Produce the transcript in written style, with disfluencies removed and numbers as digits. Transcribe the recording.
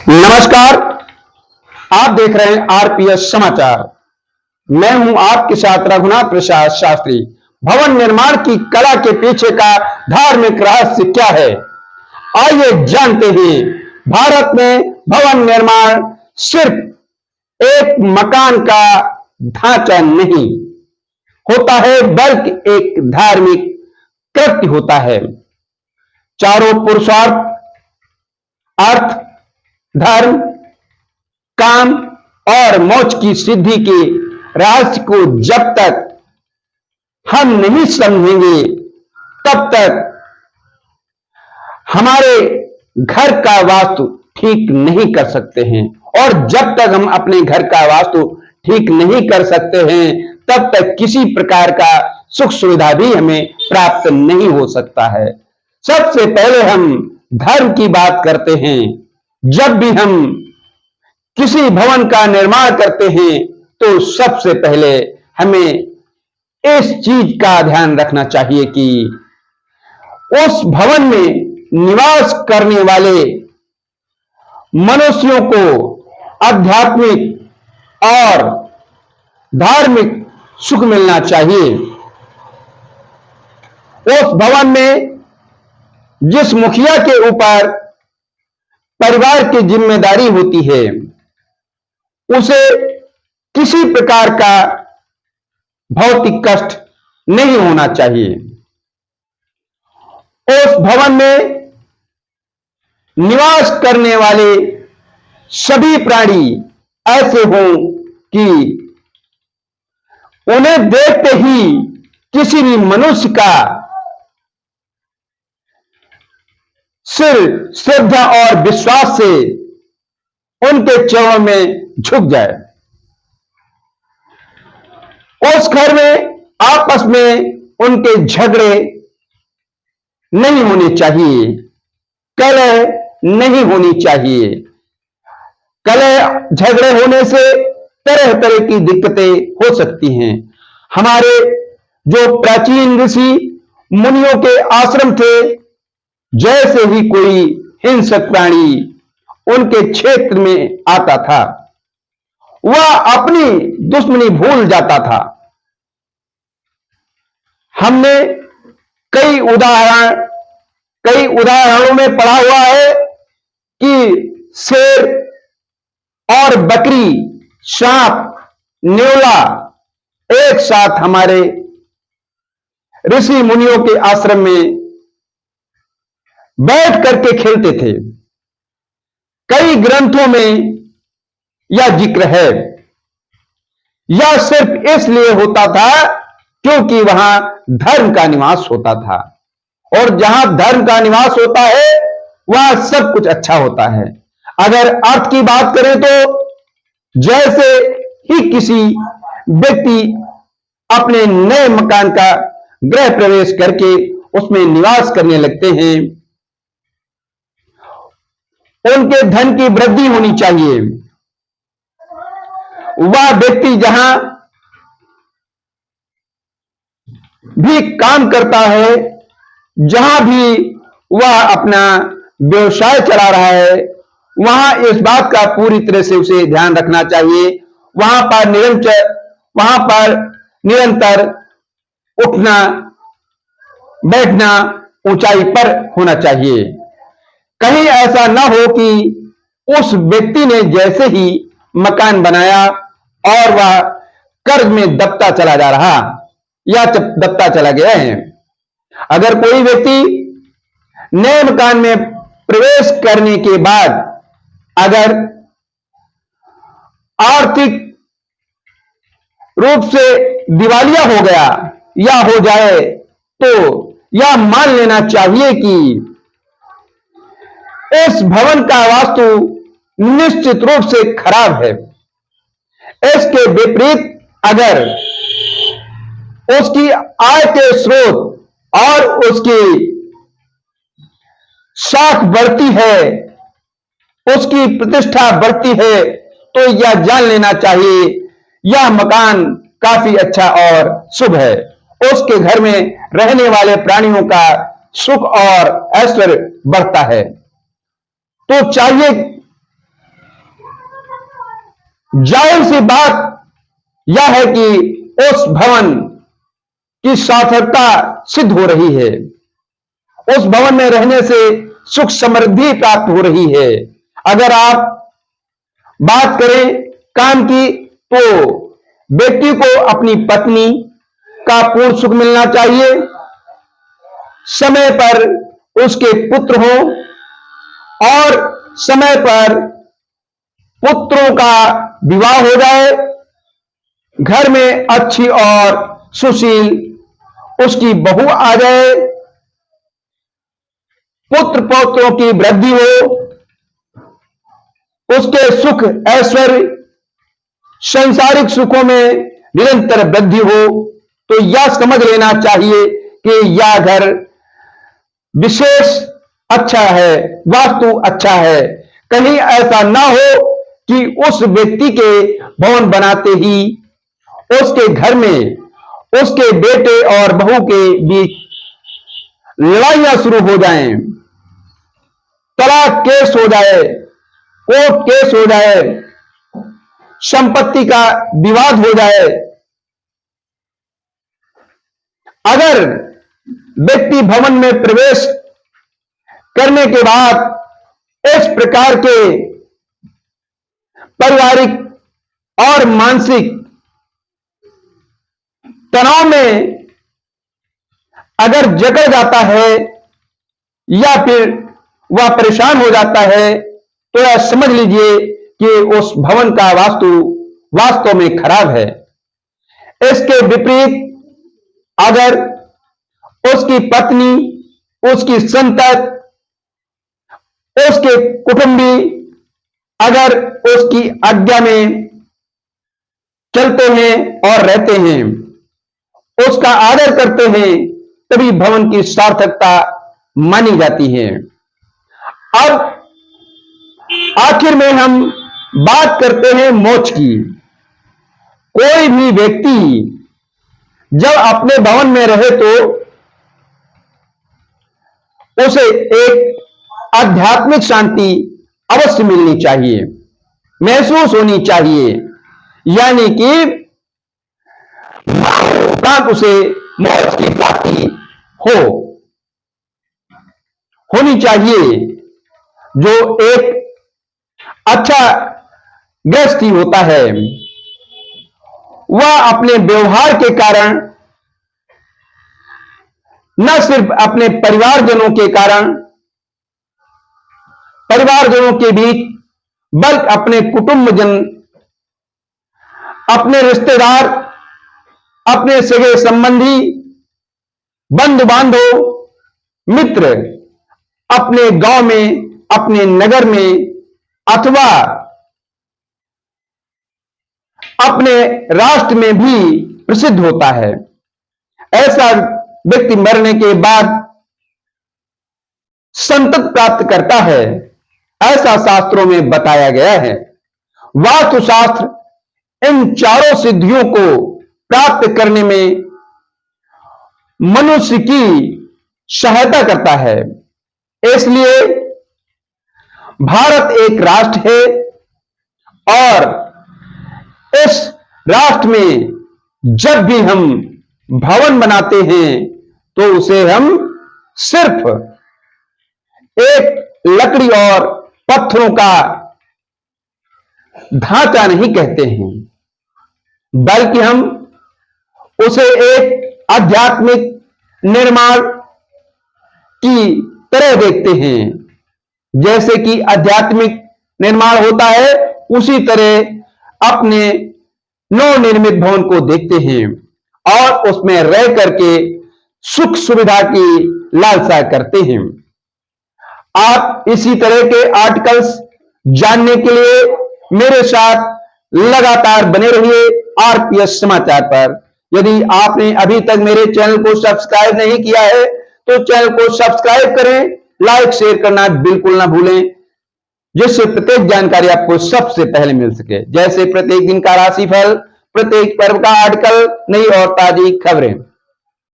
नमस्कार। आप देख रहे हैं आरपीएस समाचार। मैं हूं आपके साथ रघुनाथ प्रसाद शास्त्री। भवन निर्माण की कला के पीछे का धार्मिक रहस्य क्या है, आइए जानते हैं। भारत में भवन निर्माण सिर्फ एक मकान का ढांचा नहीं होता है, बल्कि एक धार्मिक कृत्य होता है। चारों पुरुषार्थ, अर्थ, धर्म, काम और मोक्ष की सिद्धि के रहस्य को जब तक हम नहीं समझेंगे, तब तक हमारे घर का वास्तु ठीक नहीं कर सकते हैं। और जब तक हम अपने घर का वास्तु ठीक नहीं कर सकते हैं, तब तक किसी प्रकार का सुख सुविधा भी हमें प्राप्त नहीं हो सकता है। सबसे पहले हम धर्म की बात करते हैं। जब भी हम किसी भवन का निर्माण करते हैं, तो सबसे पहले हमें इस चीज का ध्यान रखना चाहिए कि उस भवन में निवास करने वाले मनुष्यों को आध्यात्मिक और धार्मिक सुख मिलना चाहिए। उस भवन में जिस मुखिया के ऊपर परिवार की जिम्मेदारी होती है, उसे किसी प्रकार का भौतिक कष्ट नहीं होना चाहिए। उस भवन में निवास करने वाले सभी प्राणी ऐसे हों कि उन्हें देखते ही किसी भी मनुष्य का सिर श्रद्धा और विश्वास से उनके चरणों में झुक जाए। उस घर में आपस में उनके झगड़े नहीं होने चाहिए, कलह नहीं होनी चाहिए। कलह झगड़े होने से तरह तरह की दिक्कतें हो सकती हैं। हमारे जो प्राचीन ऋषि मुनियों के आश्रम थे, जैसे ही कोई हिंसक प्राणी उनके क्षेत्र में आता था, वह अपनी दुश्मनी भूल जाता था। हमने कई उदाहरणों में पढ़ा हुआ है कि शेर और बकरी, सांप, न्योला एक साथ हमारे ऋषि मुनियों के आश्रम में बैठ करके खेलते थे। कई ग्रंथों में यह जिक्र है। यह सिर्फ इसलिए होता था क्योंकि वहां धर्म का निवास होता था, और जहां धर्म का निवास होता है, वहां सब कुछ अच्छा होता है। अगर अर्थ की बात करें तो जैसे ही किसी व्यक्ति अपने नए मकान का गृह प्रवेश करके उसमें निवास करने लगते हैं, उनके धन की वृद्धि होनी चाहिए। वह व्यक्ति जहां भी काम करता है, जहां भी वह अपना व्यवसाय चला रहा है, वहां इस बात का पूरी तरह से उसे ध्यान रखना चाहिए। वहां पर निरंतर उठना बैठना ऊंचाई पर होना चाहिए। कहीं ऐसा ना हो कि उस व्यक्ति ने जैसे ही मकान बनाया और वह कर्ज में दबता चला जा रहा या दबता चला गया है। अगर कोई व्यक्ति नए मकान में प्रवेश करने के बाद अगर आर्थिक रूप से दिवालिया हो गया या हो जाए, तो यह मान लेना चाहिए कि इस भवन का वास्तु निश्चित रूप से खराब है। इसके विपरीत अगर उसकी आय के स्रोत और उसकी शाख बढ़ती है, उसकी प्रतिष्ठा बढ़ती है, तो यह जान लेना चाहिए यह मकान काफी अच्छा और शुभ है। उसके घर में रहने वाले प्राणियों का सुख और ऐश्वर्य बढ़ता है। तो चाहिए जाहिर सी बात यह है कि उस भवन की सार्थकता सिद्ध हो रही है, उस भवन में रहने से सुख समृद्धि प्राप्त हो रही है। अगर आप बात करें काम की, तो व्यक्ति को अपनी पत्नी का पूर्ण सुख मिलना चाहिए, समय पर उसके पुत्र हो और समय पर पुत्रों का विवाह हो जाए, घर में अच्छी और सुशील उसकी बहू आ जाए, पुत्र पौत्रों की वृद्धि हो, उसके सुख ऐश्वर्य सांसारिक सुखों में निरंतर वृद्धि हो, तो यह समझ लेना चाहिए कि यह घर विशेष अच्छा है, वास्तु अच्छा है। कहीं ऐसा ना हो कि उस व्यक्ति के भवन बनाते ही उसके घर में उसके बेटे और बहू के बीच लड़ाइयां शुरू हो जाएं, तलाक केस हो जाए, कोर्ट केस हो जाए, संपत्ति का विवाद हो जाए। अगर व्यक्ति भवन में प्रवेश करने के बाद इस प्रकार के पारिवारिक और मानसिक तनाव में अगर जकड़ जाता है या फिर वह परेशान हो जाता है, तो यह समझ लीजिए कि उस भवन का वास्तु वास्तव में खराब है। इसके विपरीत अगर उसकी पत्नी, उसकी संतत, उसके कुटुंबी अगर उसकी आज्ञा में चलते हैं और रहते हैं, उसका आदर करते हैं, तभी भवन की सार्थकता मानी जाती है। अब आखिर में हम बात करते हैं मोक्ष की। कोई भी व्यक्ति जब अपने भवन में रहे तो उसे एक आध्यात्मिक शांति अवश्य मिलनी चाहिए, महसूस होनी चाहिए, यानी कि उसे मोक्ष की प्राप्ति होनी चाहिए। जो एक अच्छा गृहस्थी होता है, वह अपने व्यवहार के कारण, न सिर्फ अपने परिवारजनों के कारण, परिवारजनों के बीच, बल्कि अपने कुटुंबजन, अपने रिश्तेदार, अपने सगे संबंधी, बंधु बांधव, मित्र, अपने गांव में, अपने नगर में अथवा अपने राष्ट्र में भी प्रसिद्ध होता है। ऐसा व्यक्ति मरने के बाद संतत प्राप्त करता है, ऐसा शास्त्रों में बताया गया है। वास्तुशास्त्र इन चारों सिद्धियों को प्राप्त करने में मनुष्य की सहायता करता है। इसलिए भारत एक राष्ट्र है और इस राष्ट्र में जब भी हम भवन बनाते हैं तो उसे हम सिर्फ एक लकड़ी और पत्थरों का ढांचा नहीं कहते हैं, बल्कि हम उसे एक आध्यात्मिक निर्माण की तरह देखते हैं। जैसे कि आध्यात्मिक निर्माण होता है, उसी तरह अपने नवनिर्मित भवन को देखते हैं और उसमें रह करके सुख सुविधा की लालसा करते हैं। आप इसी तरह के आर्टिकल्स जानने के लिए मेरे साथ लगातार बने रहिए आरपीएस समाचार पर। यदि आपने अभी तक मेरे चैनल को सब्सक्राइब नहीं किया है तो चैनल को सब्सक्राइब करें, लाइक शेयर करना बिल्कुल ना भूलें, जिससे प्रत्येक जानकारी आपको सबसे पहले मिल सके। जैसे प्रत्येक दिन का राशिफल, प्रत्येक पर्व का आर्टिकल, नई और ताजी खबरें।